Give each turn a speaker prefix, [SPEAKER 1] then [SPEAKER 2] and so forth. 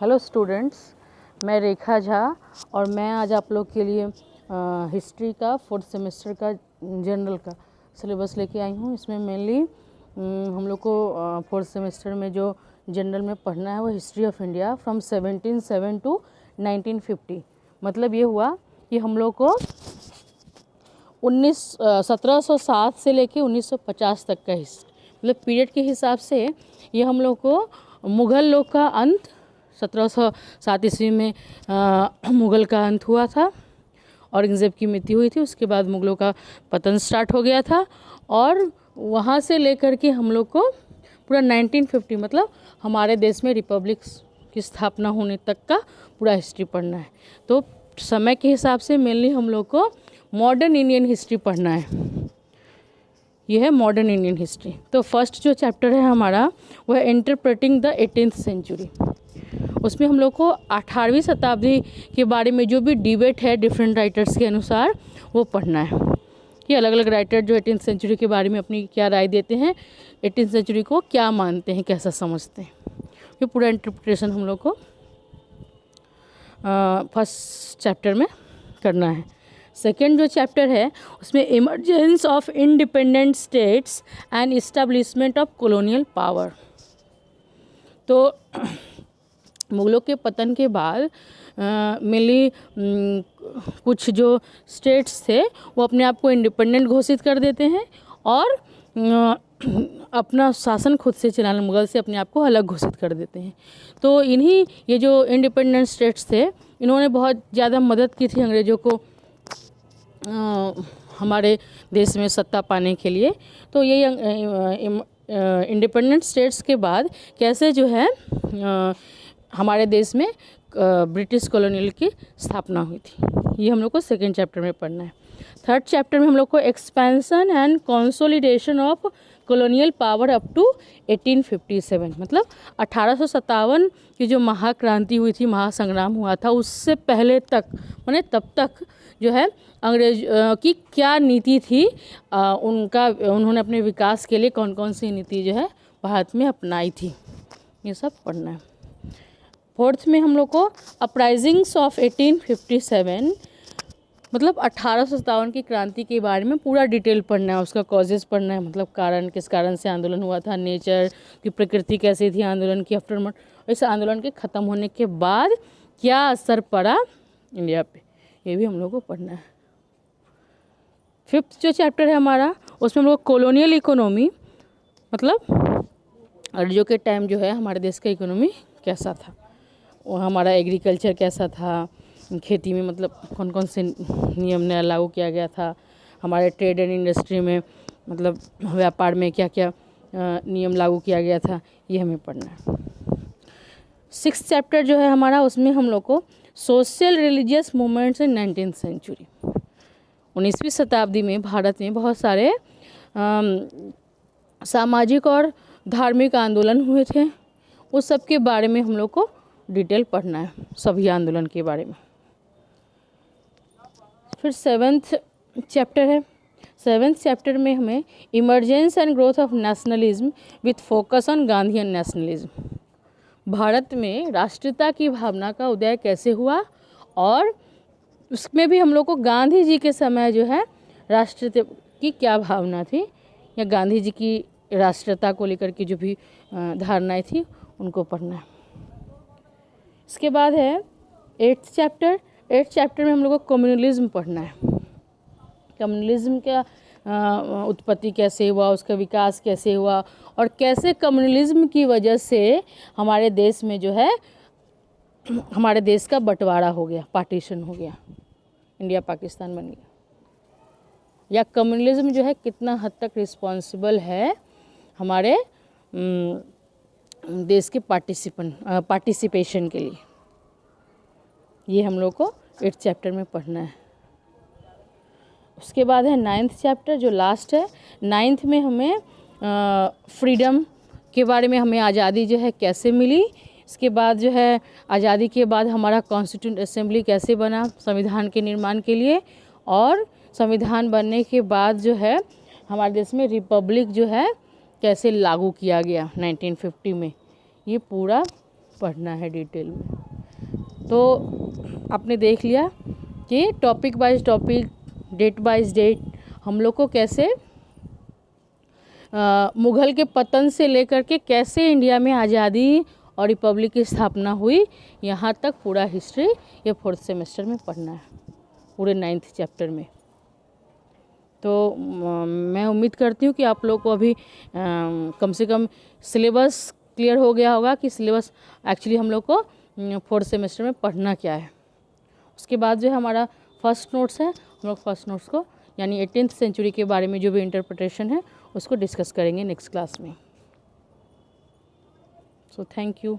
[SPEAKER 1] Hello students, मैं रेखा झा और मैं आज आप लोग के लिए हिस्ट्री का 4th सेमेस्टर का जनरल का सिलेबस लेके आई हूँ। इसमें मेनली हम लोग को 4th सेमेस्टर में जो जनरल में पढ़ना है वो history of India from 1707 to 1950। मतलब ये हुआ कि हम लोग को 1707 से लेके 1950 तक का मतलब पीरियड के हिसाब से ये हम लोग को मुग़ल लोग का अंत 1707 ईस्वी में मुग़ल का अंत हुआ था, औरंगज़ेब की मृत्यु हुई थी। उसके बाद मुग़लों का पतन स्टार्ट हो गया था और वहाँ से लेकर के हम लोग को पूरा 1950 मतलब हमारे देश में रिपब्लिक की स्थापना होने तक का पूरा हिस्ट्री पढ़ना है। तो समय के हिसाब से मेनली हम लोग को मॉडर्न इंडियन हिस्ट्री पढ़ना है। ये है मॉडर्न इंडियन हिस्ट्री। तो फर्स्ट जो चैप्टर है हमारा वो है इंटरप्रेटिंग द 18th सेंचुरी। उसमें हम लोग को 18वीं शताब्दी के बारे में जो भी डिबेट है डिफरेंट राइटर्स के अनुसार वो पढ़ना है कि अलग अलग राइटर जो 18th सेंचुरी के बारे में अपनी क्या राय देते हैं, 18th सेंचुरी को क्या मानते हैं, कैसा समझते हैं। ये पूरा इंटरप्रिटेशन हम लोग को फर्स्ट चैप्टर में करना है। सेकेंड जो चैप्टर है उसमें emergence of independent states and establishment of colonial power. तो मुग़लों के पतन के बाद मेनली कुछ जो स्टेट्स थे वो अपने आप को इंडिपेंडेंट घोषित कर देते हैं और अपना शासन खुद से चलाना, मुग़ल से अपने आप को अलग घोषित कर देते हैं। तो इन्हीं ये जो इंडिपेंडेंट स्टेट्स थे इन्होंने बहुत ज़्यादा मदद की थी अंग्रेज़ों को हमारे देश में सत्ता पाने के लिए। तो ये इंडिपेंडेंट स्टेट्स के बाद कैसे जो है हमारे देश में ब्रिटिश कॉलोनियल की स्थापना हुई थी, ये हम लोग को सेकेंड चैप्टर में पढ़ना है। थर्ड चैप्टर में हम लोग को expansion and consolidation of colonial power up to 1857 मतलब 1857 की जो महाक्रांति हुई थी, महासंग्राम हुआ था, उससे पहले तक माने तब तक जो है अंग्रेज की क्या नीति थी, उन्होंने अपने विकास के लिए कौन कौन सी नीति जो है भारत में अपनाई थी, ये सब पढ़ना है। फोर्थ में हम लोग को अपराइजिंग्स ऑफ 1857 मतलब 1857 की क्रांति के बारे में पूरा डिटेल पढ़ना है, उसका कॉजेज़ पढ़ना है, मतलब कारण, किस कारण से आंदोलन हुआ था, नेचर की प्रकृति कैसी थी आंदोलन की, आफ्टर इस आंदोलन के ख़त्म होने के बाद क्या असर पड़ा इंडिया पे, ये भी हम लोग को पढ़ना है। फिफ्थ जो चैप्टर है हमारा उसमें हम लोग कॉलोनियल इकोनॉमी मतलब अंग्रेजों के टाइम जो है हमारे देश का इकोनॉमी कैसा था, वो हमारा एग्रीकल्चर कैसा था, खेती में मतलब कौन कौन से नियम नया लागू किया गया था, हमारे ट्रेड एंड इंडस्ट्री में मतलब व्यापार में क्या क्या नियम लागू किया गया था, ये हमें पढ़ना है। सिक्स्थ चैप्टर जो है हमारा उसमें हम लोग को social religious movements in 19th century. 19वीं शताब्दी में भारत में बहुत सारे सामाजिक और धार्मिक आंदोलन हुए थे, उस सब के बारे में हम लोग को डिटेल पढ़ना है, सभी आंदोलन के बारे में। फिर सेवेंथ चैप्टर है। सेवेंथ चैप्टर में हमें emergence and growth of nationalism with focus on Gandhian nationalism, Bharat में राष्ट्रीयता की भावना का उदय कैसे हुआ और उसमें भी हम लोग को गांधी जी के समय जो है राष्ट्रीयता की क्या भावना थी या गांधी जी की राष्ट्रीयता को लेकर के जो भी धारणाएं थी उनको पढ़ना है। इसके बाद है एट्थ चैप्टर। एट्थ चैप्टर में हम लोग को कम्युनलिज्म पढ़ना है। कम्युनलिज्म का उत्पत्ति कैसे हुआ, उसका विकास कैसे हुआ और कैसे कम्युनलिज्म की वजह से हमारे देश में जो है हमारे देश का बंटवारा हो गया, पार्टीशन हो गया, इंडिया पाकिस्तान बन गया, या कम्युनलिज्म जो है कितना हद तक रिस्पॉन्सिबल है हमारे देश के पार्टिसिपेशन के लिए, ये हम लोग को 8th चैप्टर में पढ़ना है। उसके बाद है 9th चैप्टर जो लास्ट है। 9th में हमें फ्रीडम के बारे में, हमें आज़ादी जो है कैसे मिली, इसके बाद जो है आज़ादी के बाद हमारा कॉन्स्टिट्यूंट असेंबली कैसे बना संविधान के निर्माण के लिए, और संविधान बनने के बाद जो है हमारे देश में रिपब्लिक जो है कैसे लागू किया गया 1950 में, ये पूरा पढ़ना है डिटेल में। तो आपने देख लिया कि topic wise topic, date wise date हम लोग को कैसे मुग़ल के पतन से लेकर के कैसे इंडिया में आज़ादी और रिपब्लिक की स्थापना हुई, यहाँ तक पूरा हिस्ट्री ये 4th सेमेस्टर में पढ़ना है, पूरे 9th चैप्टर में। तो मैं उम्मीद करती हूँ कि आप लोग को अभी कम से कम सिलेबस क्लियर हो गया होगा कि सिलेबस एक्चुअली हम लोग को 4th सेमेस्टर में पढ़ना क्या है। उसके बाद जो हमारा फर्स्ट नोट्स है, हम लोग फर्स्ट नोट्स को यानी 18th सेंचुरी के बारे में जो भी इंटरप्रिटेशन है उसको डिस्कस करेंगे नेक्स्ट क्लास में। So thank you.